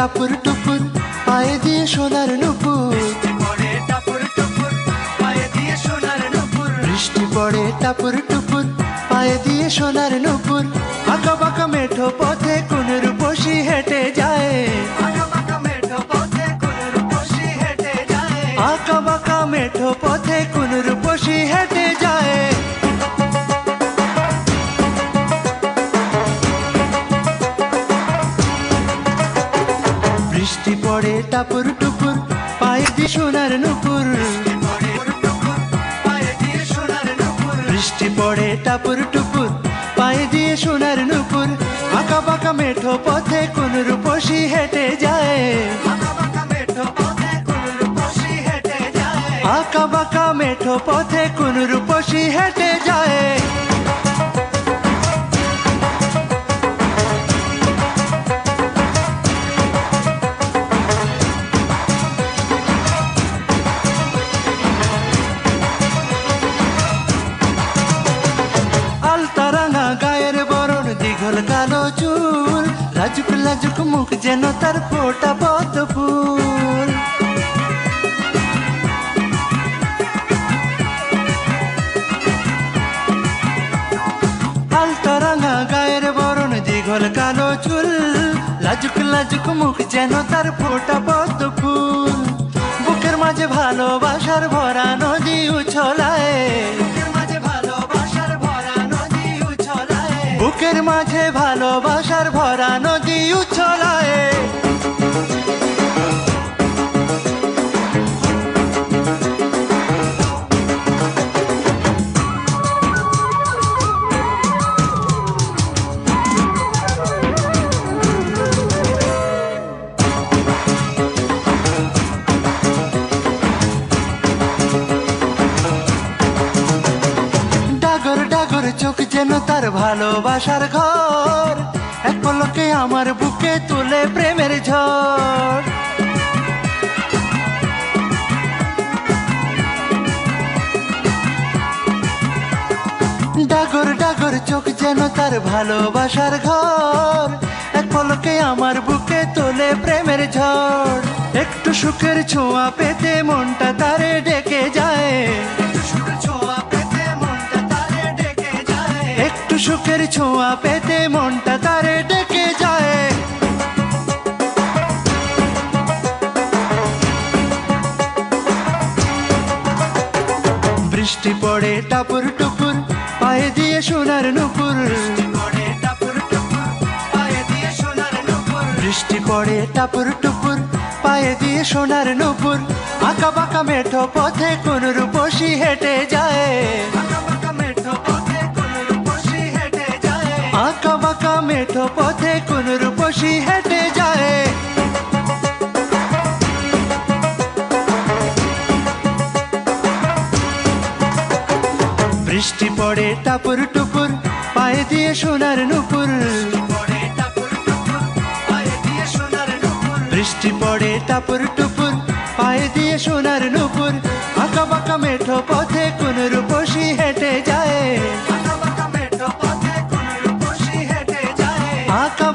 টাপুর টুপুর পায়ে দিয়ে সোনার নুপুর, বৃষ্টি পড়ে টাপুর টুপুর পায়ে দিয়ে সোনার নুপুর। আঁকা বাঁকা মেঠো পথে কোন রূপসী হেঁটে যায়, আঁকা বাঁকা মেঠো পথে কোন রূপসী হেঁটে যায়। বৃষ্টি পড়ে টাপুর টুপুর পায়ে দিয়ে সোনার নুপুর, বৃষ্টি পড়ে টাপুর টুপুর পায়ে দিয়ে সোনার নুপুর। আঁকা বাঁকা মেঠো পথে কোন রূপসী হেঁটে যায়, আঁকা বাঁকা মেঠো পথে কোন রূপসী হেঁটে যায়। আলতারাঙা গায়ের বরণ, দীঘল কালো চুল, লাজুক লাজুক মুখ যেন তার ফোটা পদ্ম ফুল। আলতারাঙা গায়ের বরণ, দীঘল কালো চুল, লাজুক লাজুক মুখ যেন তার ফোটা পদ্ম ফুল। বুকের মাঝে ভালোবাসার ভরা নদী উছলায়, বুকের মাঝে ভালোবাসার ভরা নদী উছলায়। ডাগর ডাগর চোখ যেন তার ভালোবাসার ঘর, এক পলকে আমার বুকে তুলে প্রেমের ঝড়। ডাগর ডাগর চোখ যেন তার ভালোবাসার ঘর, এক পলকে আমার বুকে তোলে প্রেমের ঝড়। একটু সুখের ছোঁয়া পেতে মনটা তারে ডেকে যায়, একটু সুখের ছোঁয়া পেতে মনটা তারে ডেকে যায়। বৃষ্টি পড়ে টাপুর টুপুর পায়ে দিয়ে সোনার নুপুর, বৃষ্টি পড়ে টাপুর টুপুর পায়ে দিয়ে সোনার নুপুর। আঁকা বাঁকা মেঠো পথে কোন রূপসী হেঁটে যায়, আঁকা বাঁকা মেঠো পথে কোন রূপসী হেঁটে যায়। বৃষ্টি পড়ে টাপুর টুপুর পায়ে দিয়ে সোনার নুপুর, বৃষ্টি পড়ে টাপুর টুপুর পায়ে দিয়ে সোনার নুপুর। আঁকা বাঁকা মেঠো পথে কোন রূপসী হেঁটে যায়, আঁকা